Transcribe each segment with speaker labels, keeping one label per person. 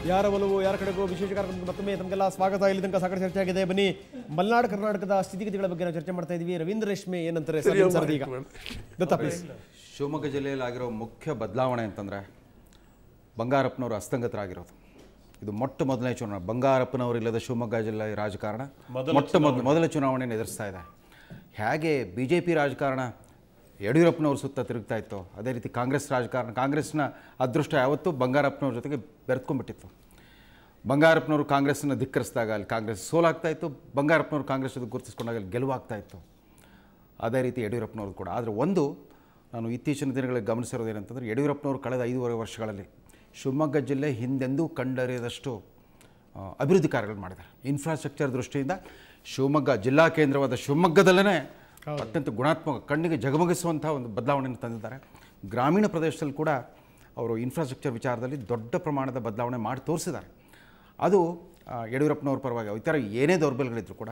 Speaker 1: ಯಾರ ಒಲವು ಯಾರ ಕಡೆಗೂ ವಿಶೇಷ ಕಾರ್ಯಕ್ರಮಕ್ಕೆ ಮತ್ತೊಮ್ಮೆ ತಮಗೆಲ್ಲ ಸ್ವಾಗತ. ಇಲ್ಲಿ ತನಕ ಸಾಕಷ್ಟು ಚರ್ಚೆ ಆಗಿದೆ. ಬನ್ನಿ, ಮಲೆನಾಡು ಕರ್ನಾಟಕದ ಸ್ಥಿತಿಗತಿಗಳ ಬಗ್ಗೆ ನಾವು ಚರ್ಚೆ ಮಾಡ್ತಾ ಇದ್ವಿ. ರವೀಂದ್ರ ರೇಷ್ಮೆ ಏನಂತಾರೆ ಸರ್ ಈಗ? ದತ್ತ ಪ್ಲೀಸ್.
Speaker 2: ಶಿವಮೊಗ್ಗ ಜಿಲ್ಲೆಯಲ್ಲಿ ಆಗಿರೋ ಮುಖ್ಯ ಬದಲಾವಣೆ ಅಂತಂದರೆ ಬಂಗಾರಪ್ಪನವರು ಹಸ್ತಂಗತರಾಗಿರೋದು. ಇದು ಮೊದಲನೇ ಚುನಾವಣೆ. ಬಂಗಾರಪ್ಪನವರು ಇಲ್ಲದ ಶಿವಮೊಗ್ಗ ಜಿಲ್ಲೆ ರಾಜಕಾರಣ ಮೊದಲ ಚುನಾವಣೆಯನ್ನು ಎದುರಿಸ್ತಾ ಇದೆ. ಹೇಗೆ BJP ರಾಜಕಾರಣ ಯಡಿಯೂರಪ್ಪನವ್ರ ಸುತ್ತ ತಿರುಗ್ತಾ ಇತ್ತು, ಅದೇ ರೀತಿ ಕಾಂಗ್ರೆಸ್ ರಾಜಕಾರಣ, ಕಾಂಗ್ರೆಸ್ನ ಅದೃಷ್ಟ ಯಾವತ್ತೂ ಬಂಗಾರಪ್ಪನವ್ರ ಜೊತೆಗೆ ಬೆರೆತ್ಕೊಂಡ್ಬಿಟ್ಟಿತ್ತು. ಬಂಗಾರಪ್ಪನವರು ಕಾಂಗ್ರೆಸ್ಸನ್ನು ಧಿಕ್ಕರಿಸಿದಾಗ ಅಲ್ಲಿ ಕಾಂಗ್ರೆಸ್ ಸೋಲಾಗ್ತಾ ಇತ್ತು, ಬಂಗಾರಪ್ಪನವರು ಕಾಂಗ್ರೆಸ್ ಜೊತೆ ಗುರುತಿಸ್ಕೊಂಡಾಗ ಅಲ್ಲಿ ಗೆಲುವಾಗ್ತಾ ಇತ್ತು. ಅದೇ ರೀತಿ ಯಡಿಯೂರಪ್ಪನವ್ರದ್ದು ಕೂಡ. ಆದರೆ ಒಂದು ನಾನು ಇತ್ತೀಚಿನ ದಿನಗಳಲ್ಲಿ ಗಮನಿಸಿರೋದೇನಂತಂದರೆ, ಯಡಿಯೂರಪ್ಪನವರು ಕಳೆದ 5.5 ವರ್ಷಗಳಲ್ಲಿ ಶಿವಮೊಗ್ಗ ಜಿಲ್ಲೆ ಹಿಂದೆಂದೂ ಕಂಡರಿಯದಷ್ಟು ಅಭಿವೃದ್ಧಿ ಕಾರ್ಯಗಳು ಮಾಡಿದ್ದಾರೆ. ಇನ್ಫ್ರಾಸ್ಟ್ರಕ್ಚರ್ ದೃಷ್ಟಿಯಿಂದ ಶಿವಮೊಗ್ಗ ಜಿಲ್ಲಾ ಕೇಂದ್ರವಾದ ಶಿವಮೊಗ್ಗದಲ್ಲೇ ಅತ್ಯಂತ ಗುಣಾತ್ಮಕ, ಕಣ್ಣಿಗೆ ಜಗಮಗಿಸುವಂಥ ಒಂದು ಬದಲಾವಣೆಯನ್ನು ತಂದಿದ್ದಾರೆ. ಗ್ರಾಮೀಣ ಪ್ರದೇಶದಲ್ಲಿ ಕೂಡ ಅವರು ಇನ್ಫ್ರಾಸ್ಟ್ರಕ್ಚರ್ ವಿಚಾರದಲ್ಲಿ ದೊಡ್ಡ ಪ್ರಮಾಣದ ಬದಲಾವಣೆ ಮಾಡಿ ತೋರಿಸಿದ್ದಾರೆ. ಅದು ಯಡಿಯೂರಪ್ಪನವ್ರ ಪರವಾಗಿ, ಈ ಥರ ಏನೇ ದೌರ್ಬಲ್ಯಗಳಿದ್ರು ಕೂಡ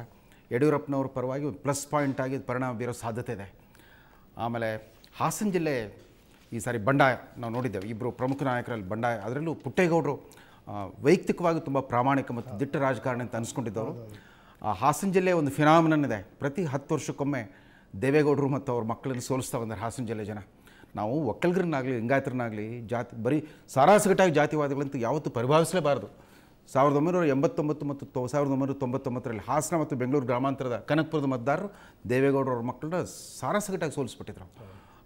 Speaker 2: ಯಡಿಯೂರಪ್ಪನವ್ರ ಪರವಾಗಿ ಒಂದು ಪ್ಲಸ್ ಪಾಯಿಂಟ್ ಆಗಿ ಪರಿಣಾಮ ಬೀರೋ ಸಾಧ್ಯತೆ ಇದೆ. ಆಮೇಲೆ ಹಾಸನ ಜಿಲ್ಲೆ ಈ ಸಾರಿ ಬಂಡಾಯ ನಾವು ನೋಡಿದ್ದೇವೆ. ಇಬ್ಬರು ಪ್ರಮುಖ ನಾಯಕರಲ್ಲಿ ಬಂಡಾಯ, ಅದರಲ್ಲೂ ಪುಟ್ಟೇಗೌಡರು ವೈಯಕ್ತಿಕವಾಗಿ ತುಂಬ ಪ್ರಾಮಾಣಿಕ ಮತ್ತು ದಿಟ್ಟ ರಾಜಕಾರಣ ಅಂತ ಅನಿಸ್ಕೊಂಡಿದ್ದವರು. ಹಾಸನ ಜಿಲ್ಲೆ ಒಂದು ಫಿನಾಮಿನನ್ ಇದೆ. ಪ್ರತಿ 10 ವರ್ಷಕ್ಕೊಮ್ಮೆ ದೇವೇಗೌಡರು ಮತ್ತು ಅವ್ರ ಮಕ್ಕಳನ್ನು ಸೋಲಿಸ್ತಾ ಬಂದರೆ ಹಾಸನ ಜಿಲ್ಲೆ ಜನ. ನಾವು ಒಕ್ಕಲಿಗರನ್ನಾಗಲಿ ಲಿಂಗಾಯತರನ್ನಾಗಲಿ ಬರೀ ಸಾರಾಸಗಟಾಗಿ ಜಾತಿವಾದಿಗಳಂತೂ ಯಾವತ್ತೂ ಪರಿಭಾವಿಸಲೇಬಾರದು. 1989 ಮತ್ತು 1999ರಲ್ಲಿ ಹಾಸನ ಮತ್ತು ಬೆಂಗಳೂರು ಗ್ರಾಮಾಂತರದ ಕನಕಪುರದ ಮತದಾರರು ದೇವೇಗೌಡರವ್ರ ಮಕ್ಕಳನ್ನ ಸಾರಾಸಗಟಾಗಿ ಸೋಲಿಸ್ಬಿಟ್ಟಿದ್ರು.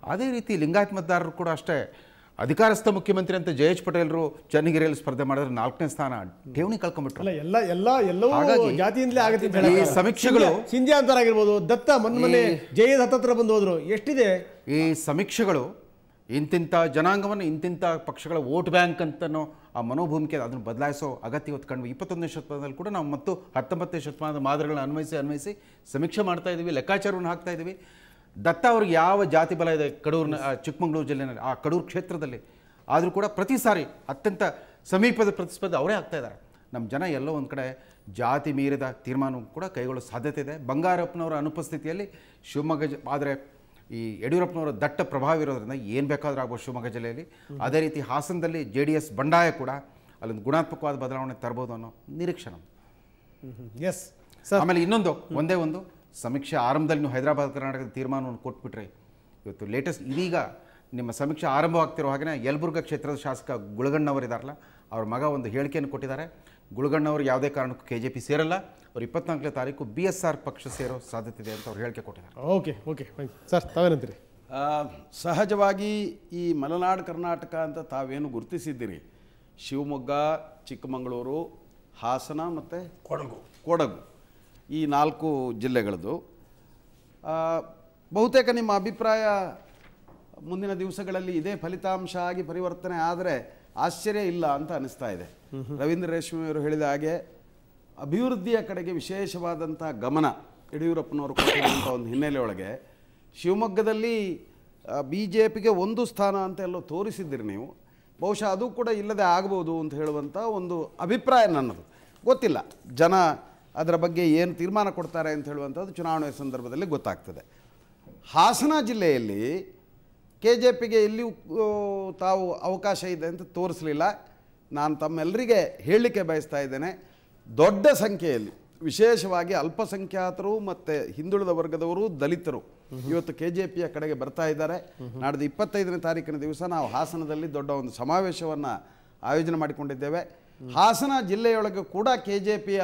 Speaker 2: ಅದೇ ರೀತಿ ಲಿಂಗಾಯತ ಮತದಾರರು ಕೂಡ ಅಷ್ಟೇ. ಅಧಿಕಾರಸ್ಥ ಮುಖ್ಯಮಂತ್ರಿ ಅಂತ ಜಯೇಶ್ ಪಟೇಲ್ರು ಚನ್ನಗಿರಿಯಲ್ಲಿ ಸ್ಪರ್ಧೆ ಮಾಡಿದ್ರೆ 4ನೇ ಸ್ಥಾನ ಠೇವಣಿ ಕಳ್ಕೊಂಡ್ಬಿಟ್ರು. ಈ ಸಮೀಕ್ಷೆಗಳು
Speaker 1: ಸಿಂಧ್ಯಾ ಅಂತರಾಗಿರ್ಬೋದು, ದತ್ತ ಮೊನ್ನೆ ಜಯದ ಹತ್ತತ್ರ ಬಂದು ಹೋದ್ರು. ಎಷ್ಟಿದೆ
Speaker 2: ಈ ಸಮೀಕ್ಷೆಗಳು? ಇಂತಿಂಥ ಜನಾಂಗವನ್ನು ಇಂತಿಂಥ ಪಕ್ಷಗಳ ವೋಟ್ ಬ್ಯಾಂಕ್ ಅಂತನೋ ಆ ಮನೋಭೂಮಿಕೆ ಅದನ್ನು ಬದಲಾಯಿಸೋ ಅಗತ್ಯ ಇವತ್ತು ಕಂಡು 21ನೇ ಶತಮಾನದಲ್ಲಿ ಕೂಡ ನಾವು ಮತ್ತು 19ನೇ ಶತಮಾನದ ಮಾದರಿಗಳನ್ನ ಅನ್ವಯಿಸಿ ಸಮೀಕ್ಷೆ ಮಾಡ್ತಾ ಇದ್ದೀವಿ, ಲೆಕ್ಕಾಚಾರವನ್ನು ಹಾಕ್ತಾ ಇದ್ದೀವಿ. ದತ್ತ ಅವ್ರಿಗೆ ಯಾವ ಜಾತಿ ಬಲ ಇದೆ ಕಡೂರಿನ, ಚಿಕ್ಕಮಗಳೂರು ಜಿಲ್ಲೆಯಲ್ಲಿ, ಆ ಕಡೂರು ಕ್ಷೇತ್ರದಲ್ಲಿ ಆದರೂ ಕೂಡ ಪ್ರತಿ ಸಾರಿ ಅತ್ಯಂತ ಸಮೀಪದ ಪ್ರತಿಸ್ಪರ್ಧೆ ಅವರೇ ಆಗ್ತಾ ಇದ್ದಾರೆ. ನಮ್ಮ ಜನ ಎಲ್ಲೋ ಒಂದು ಕಡೆ ಜಾತಿ ಮೀರಿದ ತೀರ್ಮಾನ ಕೂಡ ಕೈಗೊಳ್ಳೋ ಸಾಧ್ಯತೆ ಇದೆ. ಬಂಗಾರಪ್ಪನವರ ಅನುಪಸ್ಥಿತಿಯಲ್ಲಿ ಶಿವಮೊಗ್ಗ ಆದರೆ ಈ ಯಡಿಯೂರಪ್ಪನವರ ದಟ್ಟ ಪ್ರಭಾವ ಇರೋದ್ರಿಂದ ಏನು ಬೇಕಾದರೂ ಆಗ್ಬೋದು ಶಿವಮೊಗ್ಗ ಜಿಲ್ಲೆಯಲ್ಲಿ. ಅದೇ ರೀತಿ ಹಾಸನದಲ್ಲಿ JDS ಬಂಡಾಯ ಕೂಡ ಅಲ್ಲೊಂದು ಗುಣಾತ್ಮಕವಾದ ಬದಲಾವಣೆ ತರ್ಬೋದು ಅನ್ನೋ ನಿರೀಕ್ಷೆ ನಮ್ಮದು.
Speaker 1: ಎಸ್.
Speaker 2: ಆಮೇಲೆ ಇನ್ನೊಂದು ಒಂದೇ ಒಂದು ಸಮೀಕ್ಷೆ ಆರಂಭದಲ್ಲಿ ನೀವು ಹೈದರಾಬಾದ್ ಕರ್ನಾಟಕದ ತೀರ್ಮಾನವನ್ನು ಕೊಟ್ಬಿಟ್ರೆ ಇವತ್ತು ಲೇಟೆಸ್ಟ್ ಇದೀಗ ನಿಮ್ಮ ಸಮೀಕ್ಷೆ ಆರಂಭವಾಗ್ತಿರೋ ಹಾಗೆ ಯಲಬುರ್ಗಾ ಕ್ಷೇತ್ರದ ಶಾಸಕ ಗುಳಗಣ್ಣವರಿದ್ದಾರಲ್ಲ, ಅವ್ರ ಮಗ ಒಂದು ಹೇಳಿಕೆಯನ್ನು ಕೊಟ್ಟಿದ್ದಾರೆ. ಗುಳಗಣ್ಣವರು ಯಾವುದೇ ಕಾರಣಕ್ಕೂ KJP ಸೇರಲ್ಲ, ಅವ್ರು 24ನೇ ತಾರೀಕು BSR ಪಕ್ಷ ಸೇರೋ ಸಾಧ್ಯತೆ ಇದೆ ಅಂತ ಅವ್ರು ಹೇಳಿಕೆ ಕೊಟ್ಟಿದ್ದಾರೆ.
Speaker 1: ಓಕೆ ಸರ್, ತಾವೇನಂತೀರಿ?
Speaker 3: ಸಹಜವಾಗಿ ಈ ಮಲೆನಾಡು ಕರ್ನಾಟಕ ಅಂತ ತಾವೇನು ಗುರುತಿಸಿದ್ದೀರಿ, ಶಿವಮೊಗ್ಗ, ಚಿಕ್ಕಮಗಳೂರು, ಹಾಸನ ಮತ್ತು ಕೊಡಗು ಈ 4 ಜಿಲ್ಲೆಗಳದ್ದು ಬಹುತೇಕ ನಿಮ್ಮ ಅಭಿಪ್ರಾಯ ಮುಂದಿನ ದಿವಸಗಳಲ್ಲಿ ಇದೇ ಫಲಿತಾಂಶ ಆಗಿ ಪರಿವರ್ತನೆ ಆದರೆ ಆಶ್ಚರ್ಯ ಇಲ್ಲ ಅಂತ ಅನಿಸ್ತಾ ಇದೆ. ರವೀಂದ್ರ ರೇಷ್ಮೆಯವರು ಹೇಳಿದ ಹಾಗೆ ಅಭಿವೃದ್ಧಿಯ ಕಡೆಗೆ ವಿಶೇಷವಾದಂಥ ಗಮನ ಯಡಿಯೂರಪ್ಪನವರು ಕೊಟ್ಟಿರುವಂಥ ಒಂದು ಹಿನ್ನೆಲೆಯೊಳಗೆ ಶಿವಮೊಗ್ಗದಲ್ಲಿ BJPಗೆ 1 ಸ್ಥಾನ ಅಂತ ಎಲ್ಲೋ ತೋರಿಸಿದ್ದೀರಿ ನೀವು. ಬಹುಶಃ ಅದು ಕೂಡ ಇಲ್ಲದೆ ಆಗ್ಬೋದು ಅಂತ ಹೇಳುವಂಥ ಒಂದು ಅಭಿಪ್ರಾಯ ನನ್ನದು. ಗೊತ್ತಿಲ್ಲ ಜನ ಅದರ ಬಗ್ಗೆ ಏನು ತೀರ್ಮಾನ ಕೊಡ್ತಾರೆ ಅಂತ ಹೇಳುವಂಥದ್ದು ಚುನಾವಣೆ ಸಂದರ್ಭದಲ್ಲಿ ಗೊತ್ತಾಗ್ತದೆ. ಹಾಸನ ಜಿಲ್ಲೆಯಲ್ಲಿ KJPಗೆ ಎಲ್ಲಿಯೂ ತಾವು ಅವಕಾಶ ಇದೆ ಅಂತ ತೋರಿಸಲಿಲ್ಲ. ನಾನು ತಮ್ಮೆಲ್ಲರಿಗೆ ಹೇಳಲಿಕ್ಕೆ ಬಯಸ್ತಾ ಇದ್ದೇನೆ, ದೊಡ್ಡ ಸಂಖ್ಯೆಯಲ್ಲಿ ವಿಶೇಷವಾಗಿ ಅಲ್ಪಸಂಖ್ಯಾತರು ಮತ್ತು ಹಿಂದುಳಿದ ವರ್ಗದವರು, ದಲಿತರು ಇವತ್ತು KJPಯ ಕಡೆಗೆ ಬರ್ತಾ ಇದ್ದಾರೆ. ನಾಡ್ದು 25ನೇ ತಾರೀಕಿನ ದಿವಸ ನಾವು ಹಾಸನದಲ್ಲಿ ದೊಡ್ಡ ಒಂದು ಸಮಾವೇಶವನ್ನು ಆಯೋಜನೆ ಮಾಡಿಕೊಂಡಿದ್ದೇವೆ. ಹಾಸನ ಜಿಲ್ಲೆಯೊಳಗೆ ಕೂಡ KJPಯ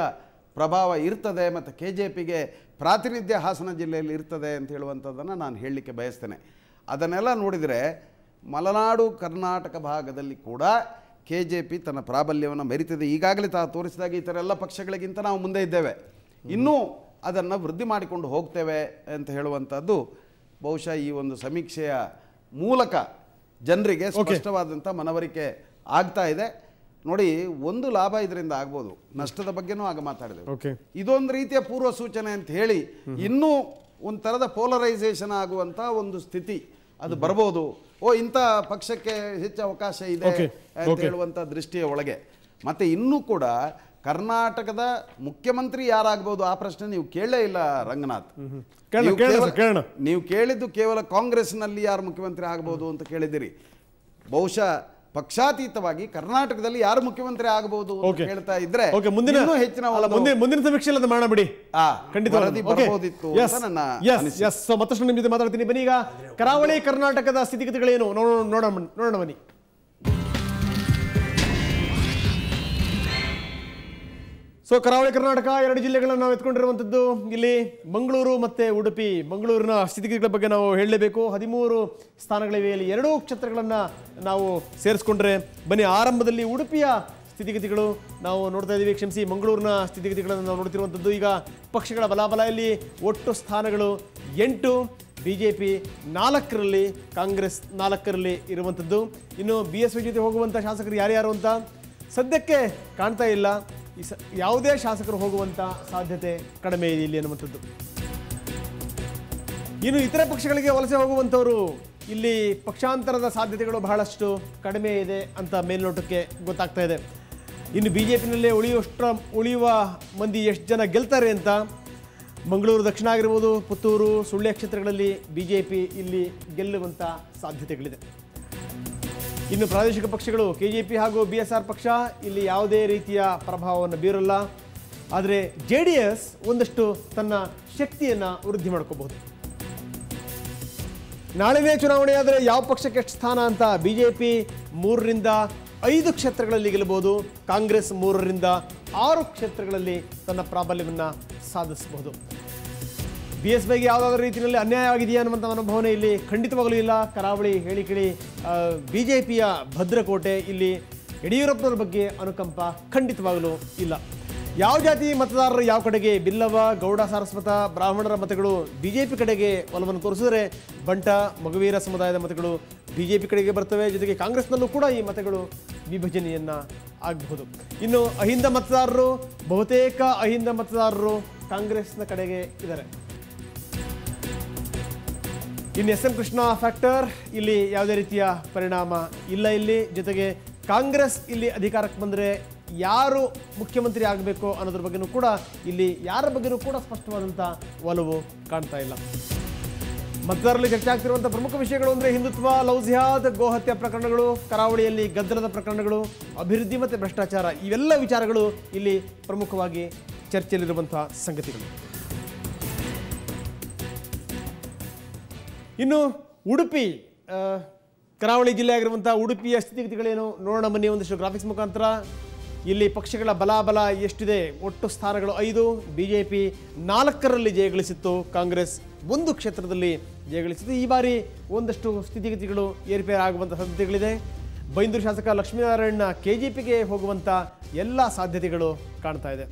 Speaker 3: ಪ್ರಭಾವ ಇರ್ತದೆ ಮತ್ತು KJPಗೆ ಪ್ರಾತಿನಿಧ್ಯ ಹಾಸನ ಜಿಲ್ಲೆಯಲ್ಲಿ ಇರ್ತದೆ ಅಂತ ಹೇಳುವಂಥದ್ದನ್ನು ನಾನು ಹೇಳಲಿಕ್ಕೆ ಬಯಸ್ತೇನೆ. ಅದನ್ನೆಲ್ಲ ನೋಡಿದರೆ ಮಲೆನಾಡು ಕರ್ನಾಟಕ ಭಾಗದಲ್ಲಿ ಕೂಡ KJP ತನ್ನ ಪ್ರಾಬಲ್ಯವನ್ನು ಮೆರಿತಿದೆ. ಈಗಾಗಲೇ ತೋರಿಸಿದಾಗ ಈ ಥರ ಎಲ್ಲ ಪಕ್ಷಗಳಿಗಿಂತ ನಾವು ಮುಂದೆ ಇದ್ದೇವೆ, ಇನ್ನೂ ಅದನ್ನು ವೃದ್ಧಿ ಮಾಡಿಕೊಂಡು ಹೋಗ್ತೇವೆ ಅಂತ ಹೇಳುವಂಥದ್ದು ಬಹುಶಃ ಈ ಒಂದು ಸಮೀಕ್ಷೆಯ ಮೂಲಕ ಜನರಿಗೆ ಸ್ಪಷ್ಟವಾದಂಥ ಮನವರಿಕೆ ಆಗ್ತಾ ಇದೆ. ನೋಡಿ, ಒಂದು ಲಾಭ ಇದರಿಂದ ಆಗ್ಬೋದು, ನಷ್ಟದ ಬಗ್ಗೆನೂ ಆಗ ಮಾತಾಡಿದೆವು. ಇದೊಂದು ರೀತಿಯ ಪೂರ್ವ ಸೂಚನೆ ಅಂತ ಹೇಳಿ ಇನ್ನೂ ಒಂಥರದ ಪೋಲರೈಸೇಷನ್ ಆಗುವಂಥ ಒಂದು ಸ್ಥಿತಿ ಅದು ಬರ್ಬೋದು. ಇಂಥ ಪಕ್ಷಕ್ಕೆ ಹೆಚ್ಚು ಅವಕಾಶ ಇದೆ ಅಂತ ಹೇಳುವಂಥ ದೃಷ್ಟಿಯ ಒಳಗೆ. ಮತ್ತು ಇನ್ನೂ ಕೂಡ ಕರ್ನಾಟಕದ ಮುಖ್ಯಮಂತ್ರಿ ಯಾರಾಗ್ಬೋದು ಆ ಪ್ರಶ್ನೆ ನೀವು ಕೇಳಲೇ ಇಲ್ಲ ರಂಗನಾಥ್. ನೀವು ಕೇಳಿದ್ದು ಕೇವಲ ಕಾಂಗ್ರೆಸ್ನಲ್ಲಿ ಯಾರು ಮುಖ್ಯಮಂತ್ರಿ ಆಗ್ಬೋದು ಅಂತ ಕೇಳಿದ್ದೀರಿ. ಬಹುಶಃ ಪಕ್ಷಾತೀತವಾಗಿ ಕರ್ನಾಟಕದಲ್ಲಿ ಯಾರು ಮುಖ್ಯಮಂತ್ರಿ ಆಗಬಹುದು ಅಂತ ಹೇಳ್ತಾ ಇದ್ರೆ
Speaker 1: ಮುಂದಿನ
Speaker 3: ಇನ್ನೂ ಹೆಚ್ಚಿನ
Speaker 1: ಮುಂದಿನ ಸಮೀಕ್ಷೆಯಲ್ಲಿ ಅದು ಮಾಡಬೇಡಿ, ಖಂಡಿತ
Speaker 3: ವರದಿ ಬರಬಹುದಿತ್ತು ಅಂತ ನನ್ನ ಅನಿಸಿಕೆ.
Speaker 1: ಮತ್ತಷ್ಟು ನಿಮ್ಮ ಜೊತೆ ಮಾತಾಡ್ತೀನಿ. ಬನ್ನಿ, ಈಗ ಕರಾವಳಿ ಕರ್ನಾಟಕದ ಸ್ಥಿತಿಗತಿಗಳೇನು ನೋಡೋಣ ಬನ್ನಿ. ಸೊ ಕರಾವಳಿ ಕರ್ನಾಟಕ 2 ಜಿಲ್ಲೆಗಳನ್ನು ನಾವು ಎತ್ಕೊಂಡಿರುವಂಥದ್ದು. ಇಲ್ಲಿ ಮಂಗಳೂರು ಮತ್ತು ಉಡುಪಿ. ಮಂಗಳೂರಿನ ಸ್ಥಿತಿಗತಿಗಳ ಬಗ್ಗೆ ನಾವು ಹೇಳಲೇಬೇಕು. 13 ಸ್ಥಾನಗಳಿವೆ. ಇಲ್ಲಿ 2 ಕ್ಷೇತ್ರಗಳನ್ನು ನಾವು ಸೇರಿಸ್ಕೊಂಡ್ರೆ ಬನ್ನಿ, ಆರಂಭದಲ್ಲಿ ಉಡುಪಿಯ ಸ್ಥಿತಿಗತಿಗಳು ನಾವು ನೋಡ್ತಾ ಇದ್ದೀವಿ. ಕ್ಷಮಿಸಿ, ಮಂಗಳೂರಿನ ಸ್ಥಿತಿಗತಿಗಳನ್ನು ನಾವು ನೋಡ್ತಿರುವಂಥದ್ದು. ಈಗ ಪಕ್ಷಗಳ ಬಲಾಬಲ ಇಲ್ಲಿ ಒಟ್ಟು ಸ್ಥಾನಗಳು 8, BJP 4ರಲ್ಲಿ, ಕಾಂಗ್ರೆಸ್ 4ರಲ್ಲಿ ಇರುವಂಥದ್ದು. ಇನ್ನು BSY ಜೊತೆ ಹೋಗುವಂಥ ಶಾಸಕರು ಯಾರ್ಯಾರು ಅಂತ ಸದ್ಯಕ್ಕೆ ಕಾಣ್ತಾ ಇಲ್ಲ. ಯಾವುದೇ ಶಾಸಕರು ಹೋಗುವಂಥ ಸಾಧ್ಯತೆ ಕಡಿಮೆ ಇದೆ ಇಲ್ಲಿ ಅನ್ನುವಂಥದ್ದು. ಇನ್ನು ಇತರೆ ಪಕ್ಷಗಳಿಗೆ ವಲಸೆ ಹೋಗುವಂಥವರು ಇಲ್ಲಿ ಪಕ್ಷಾಂತರದ ಸಾಧ್ಯತೆಗಳು ಬಹಳಷ್ಟು ಕಡಿಮೆ ಇದೆ ಅಂತ ಮೇಲ್ನೋಟಕ್ಕೆ ಗೊತ್ತಾಗ್ತಾ ಇದೆ. ಇನ್ನು BJPನಲ್ಲೇ ಉಳಿಯುವ ಮಂದಿ ಎಷ್ಟು ಜನ ಗೆಲ್ತಾರೆ ಅಂತ ಮಂಗಳೂರು ದಕ್ಷಿಣ ಆಗಿರ್ಬೋದು, ಪುತ್ತೂರು, ಸುಳ್ಯ ಕ್ಷೇತ್ರಗಳಲ್ಲಿ BJP ಇಲ್ಲಿ ಗೆಲ್ಲುವಂಥ ಸಾಧ್ಯತೆಗಳಿದೆ. ಇನ್ನು ಪ್ರಾದೇಶಿಕ ಪಕ್ಷಗಳು KJP ಹಾಗೂ BSR ಪಕ್ಷ ಇಲ್ಲಿ ಯಾವುದೇ ರೀತಿಯ ಪ್ರಭಾವವನ್ನು ಬೀರಲ್ಲ. ಆದರೆ JDS ಒಂದಷ್ಟು ತನ್ನ ಶಕ್ತಿಯನ್ನು ವೃದ್ಧಿ ಮಾಡ್ಕೋಬಹುದು. ನಾಳಿನೇ ಚುನಾವಣೆ ಆದರೆ ಯಾವ ಪಕ್ಷಕ್ಕೆ ಎಷ್ಟು ಸ್ಥಾನ ಅಂತ BJP 3ರಿಂದ 5 ಕ್ಷೇತ್ರಗಳಲ್ಲಿ ಗೆಲ್ಲಬಹುದು. ಕಾಂಗ್ರೆಸ್ 3ರಿಂದ 6 ಕ್ಷೇತ್ರಗಳಲ್ಲಿ ತನ್ನ ಪ್ರಾಬಲ್ಯವನ್ನು ಸಾಧಿಸಬಹುದು. BSYಗೆ ಯಾವುದಾದ್ರೂ ರೀತಿಯಲ್ಲಿ ಅನ್ಯಾಯ ಆಗಿದೆಯಾ ಅನ್ನುವಂಥ ಅನುಭವನೆ ಇಲ್ಲಿ ಖಂಡಿತವಾಗಲೂ ಇಲ್ಲ. ಕರಾವಳಿ ಹೇಳಿ ಕೇಳಿ BJPಯ ಭದ್ರಕೋಟೆ. ಇಲ್ಲಿ ಯಡಿಯೂರಪ್ಪನವ್ರ ಬಗ್ಗೆ ಅನುಕಂಪ ಖಂಡಿತವಾಗಲೂ ಇಲ್ಲ. ಯಾವ ಜಾತಿ ಮತದಾರರು ಯಾವ ಕಡೆಗೆ, ಬಿಲ್ಲವ, ಗೌಡ, ಸಾರಸ್ವತ, ಬ್ರಾಹ್ಮಣರ ಮತಗಳು BJP ಕಡೆಗೆ ಒಲವನ್ನು ತೋರಿಸಿದರೆ, ಬಂಟ, ಮಗುವೀರ ಸಮುದಾಯದ ಮತಗಳು BJP ಕಡೆಗೆ ಬರ್ತವೆ. ಜೊತೆಗೆ ಕಾಂಗ್ರೆಸ್ನಲ್ಲೂ ಕೂಡ ಈ ಮತಗಳು ವಿಭಜನೆಯನ್ನು ಆಗಬಹುದು. ಇನ್ನು ಅಹಿಂದ ಮತದಾರರು, ಬಹುತೇಕ ಅಹಿಂದ ಮತದಾರರು ಕಾಂಗ್ರೆಸ್ನ ಕಡೆಗೆ ಇದ್ದಾರೆ. ಇನ್ನು SM ಕೃಷ್ಣ ಫ್ಯಾಕ್ಟರ್ ಇಲ್ಲಿ ಯಾವುದೇ ರೀತಿಯ ಪರಿಣಾಮ ಇಲ್ಲ ಇಲ್ಲಿ. ಜೊತೆಗೆ ಕಾಂಗ್ರೆಸ್ ಇಲ್ಲಿ ಅಧಿಕಾರಕ್ಕೆ ಬಂದರೆ ಯಾರು ಮುಖ್ಯಮಂತ್ರಿ ಆಗಬೇಕು ಅನ್ನೋದ್ರ ಬಗ್ಗೆನೂ ಕೂಡ ಇಲ್ಲಿ ಯಾರ ಬಗ್ಗೆನೂ ಕೂಡ ಸ್ಪಷ್ಟವಾದಂಥ ಒಲವು ಕಾಣ್ತಾ ಇಲ್ಲ. ಮತದಾರರಲ್ಲಿ ಚರ್ಚೆ ಆಗ್ತಿರುವಂಥ ಪ್ರಮುಖ ವಿಷಯಗಳು ಅಂದರೆ ಹಿಂದುತ್ವ, ಲವ್ ಜಿಹಾದ್, ಗೋಹತ್ಯೆ ಪ್ರಕರಣಗಳು, ಕರಾವಳಿಯಲ್ಲಿ ಗದ್ದಲದ ಪ್ರಕರಣಗಳು, ಅಭಿವೃದ್ಧಿ ಮತ್ತು ಭ್ರಷ್ಟಾಚಾರ, ಇವೆಲ್ಲ ವಿಚಾರಗಳು ಇಲ್ಲಿ ಪ್ರಮುಖವಾಗಿ ಚರ್ಚೆಯಲ್ಲಿರುವಂಥ ಸಂಗತಿಗಳು. ಇನ್ನು ಉಡುಪಿ, ಕರಾವಳಿ ಜಿಲ್ಲೆ ಆಗಿರುವಂಥ ಉಡುಪಿಯ ಸ್ಥಿತಿಗತಿಗಳೇನು ನೋಡೋಣ ಬನ್ನಿ ಒಂದಿಷ್ಟು ಗ್ರಾಫಿಕ್ಸ್ ಮುಖಾಂತರ. ಇಲ್ಲಿ ಪಕ್ಷಗಳ ಬಲಾಬಲ ಎಷ್ಟಿದೆ, ಒಟ್ಟು ಸ್ಥಾನಗಳು 5, BJP 4ರಲ್ಲಿ ಜಯಗಳಿಸಿತ್ತು, ಕಾಂಗ್ರೆಸ್ 1 ಕ್ಷೇತ್ರದಲ್ಲಿ ಜಯಗಳಿಸಿತ್ತು. ಈ ಬಾರಿ ಒಂದಷ್ಟು ಸ್ಥಿತಿಗತಿಗಳು ಏರ್ಪೇರ್ ಆಗುವಂಥ ಸಾಧ್ಯತೆಗಳಿದೆ. ಬೈಂದೂರು ಶಾಸಕ ಲಕ್ಷ್ಮೀನಾರಾಯಣ KJPಗೆ ಹೋಗುವಂಥ ಎಲ್ಲ ಸಾಧ್ಯತೆಗಳು ಕಾಣ್ತಾ ಇದೆ.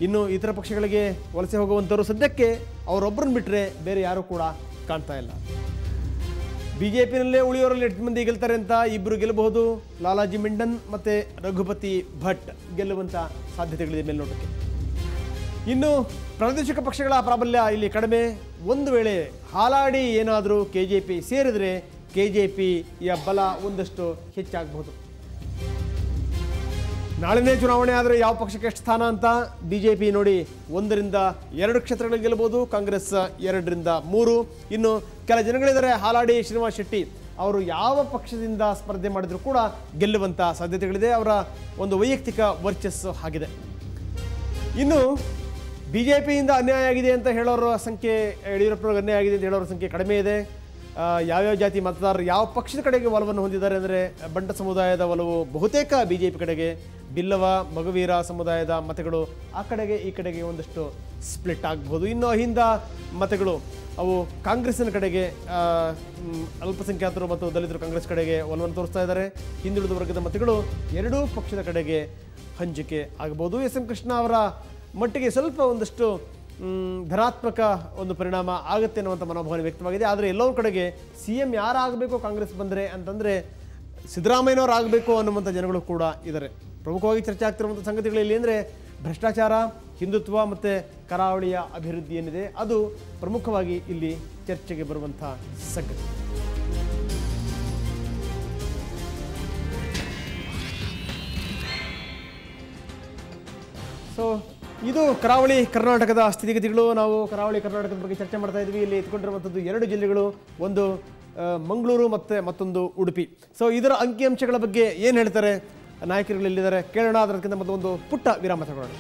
Speaker 1: ಇನ್ನು ಇತರ ಪಕ್ಷಗಳಿಗೆ ವಲಸೆ ಹೋಗುವಂಥವ್ರು ಸದ್ಯಕ್ಕೆ ಅವರೊಬ್ಬರನ್ನು ಬಿಟ್ಟರೆ ಬೇರೆ ಯಾರೂ ಕೂಡ ಕಾಣ್ತಾ ಇಲ್ಲ. BJPನಲ್ಲೇ ಉಳಿಯೋರಲ್ಲಿ 8 ಮಂದಿ ಗೆಲ್ತಾರೆ ಅಂತ, 2 ಗೆಲ್ಲಬಹುದು. ಲಾಲಾಜಿ ಮೆಂಡನ್ ಮತ್ತು ರಘುಪತಿ ಭಟ್ ಗೆಲ್ಲುವಂಥ ಸಾಧ್ಯತೆಗಳಿದೆ ಮೇಲ್ನೋಟಕ್ಕೆ. ಇನ್ನು ಪ್ರಾದೇಶಿಕ ಪಕ್ಷಗಳ ಪ್ರಾಬಲ್ಯ ಇಲ್ಲಿ ಕಡಿಮೆ. ಒಂದು ವೇಳೆ ಹಾಲಾಡಿ ಏನಾದರೂ KJP ಸೇರಿದರೆ KJPಯ ಬಲ ಒಂದಷ್ಟು ಹೆಚ್ಚಾಗಬಹುದು. ನಾಳಿನೇ ಚುನಾವಣೆ ಆದರೆ ಯಾವ ಪಕ್ಷಕ್ಕೆ ಎಷ್ಟು ಸ್ಥಾನ ಅಂತ BJP ನೋಡಿ 1ರಿಂದ 2 ಕ್ಷೇತ್ರಗಳಲ್ಲಿ ಗೆಲ್ಲಬಹುದು, ಕಾಂಗ್ರೆಸ್ 2ರಿಂದ 3. ಇನ್ನು ಕೆಲ ಜನಗಳಿದ್ದಾರೆ, ಹಾಲಾಡಿ ಶ್ರೀನಿವಾಸ್ ಶೆಟ್ಟಿ ಅವರು ಯಾವ ಪಕ್ಷದಿಂದ ಸ್ಪರ್ಧೆ ಮಾಡಿದರೂ ಕೂಡ ಗೆಲ್ಲುವಂಥ ಸಾಧ್ಯತೆಗಳಿದೆ. ಅವರ ಒಂದು ವೈಯಕ್ತಿಕ ವರ್ಚಸ್ಸು ಆಗಿದೆ. ಇನ್ನು BJPಯಿಂದ ಅನ್ಯಾಯ ಆಗಿದೆ ಅಂತ ಹೇಳೋರ ಸಂಖ್ಯೆ, ಯಡಿಯೂರಪ್ಪನವ್ರಿಗೆ ಅನ್ಯಾಯ ಆಗಿದೆ ಅಂತ ಹೇಳೋರ ಸಂಖ್ಯೆ ಕಡಿಮೆ ಇದೆ. ಯಾವ್ಯಾವ ಜಾತಿ ಮತದಾರರು ಯಾವ ಪಕ್ಷದ ಕಡೆಗೆ ಒಲವನ್ನು ಹೊಂದಿದ್ದಾರೆ ಅಂದರೆ, ಬಂಟ ಸಮುದಾಯದ ಒಲವು ಬಹುತೇಕ BJP ಕಡೆಗೆ, ಬಿಲ್ಲವ, ಮಗುವೀರ ಸಮುದಾಯದ ಮತಗಳು ಆ ಕಡೆಗೆ ಈ ಕಡೆಗೆ ಒಂದಷ್ಟು ಸ್ಪ್ಲಿಟ್ ಆಗಬಹುದು. ಇನ್ನು ಅಹಿಂದ ಮತಗಳು ಅವು ಕಾಂಗ್ರೆಸ್ಸಿನ ಕಡೆಗೆ, ಅಲ್ಪಸಂಖ್ಯಾತರು ಮತ್ತು ದಲಿತರು ಕಾಂಗ್ರೆಸ್ ಕಡೆಗೆ ಒಲವನ್ನು ತೋರಿಸ್ತಾ ಇದ್ದಾರೆ. ಹಿಂದುಳಿದ ವರ್ಗದ ಮತಗಳು 2 ಪಕ್ಷದ ಕಡೆಗೆ ಹಂಚಿಕೆ ಆಗಬಹುದು. SM ಕೃಷ್ಣ ಅವರ ಮಟ್ಟಿಗೆ ಸ್ವಲ್ಪ ಒಂದಷ್ಟು ಧನಾತ್ಮಕ ಒಂದು ಪರಿಣಾಮ ಆಗುತ್ತೆ ಅನ್ನುವಂಥ ಮನೋಭಾವನೆ ವ್ಯಕ್ತವಾಗಿದೆ. ಆದರೆ ಎಲ್ಲೋ ಕಡೆಗೆ CM ಯಾರಾಗಬೇಕು ಕಾಂಗ್ರೆಸ್ ಬಂದರೆ ಅಂತಂದರೆ ಸಿದ್ದರಾಮಯ್ಯನವರು ಆಗಬೇಕು ಅನ್ನುವಂಥ ಜನಗಳು ಕೂಡ ಇದ್ದಾರೆ. ಪ್ರಮುಖವಾಗಿ ಚರ್ಚೆ ಆಗ್ತಿರುವಂಥ ಸಂಗತಿಗಳಲ್ಲಿ ಅಂದರೆ ಭ್ರಷ್ಟಾಚಾರ, ಹಿಂದುತ್ವ ಮತ್ತು ಕರಾವಳಿಯ ಅಭಿವೃದ್ಧಿ ಏನಿದೆ ಅದು ಪ್ರಮುಖವಾಗಿ ಇಲ್ಲಿ ಚರ್ಚೆಗೆ ಬರುವಂಥ ಸಂಗತಿ. ಸೊ ಇದು ಕರಾವಳಿ ಕರ್ನಾಟಕದ ಸ್ಥಿತಿಗತಿಗಳು. ನಾವು ಕರಾವಳಿ ಕರ್ನಾಟಕದ ಬಗ್ಗೆ ಚರ್ಚೆ ಮಾಡ್ತಾ ಇದ್ವಿ. ಇಲ್ಲಿ ಎತ್ಕೊಂಡಿರುವಂಥದ್ದು 2 ಜಿಲ್ಲೆಗಳು, ಒಂದು ಮಂಗಳೂರು ಮತ್ತು ಮತ್ತೊಂದು ಉಡುಪಿ. ಸೊ ಇದರ ಅಂಕಿಅಂಶಗಳ ಬಗ್ಗೆ ಏನು ಹೇಳ್ತಾರೆ ನಾಯಕರುಗಳು ಎಲ್ಲಿದ್ದಾರೆ ಕೇಳೋಣ. ಅದಕ್ಕಿಂತ ಮೊದಲು ಒಂದು ಪುಟ್ಟ ವಿರಾಮ ತಗೊಳ್ಳೋಣ.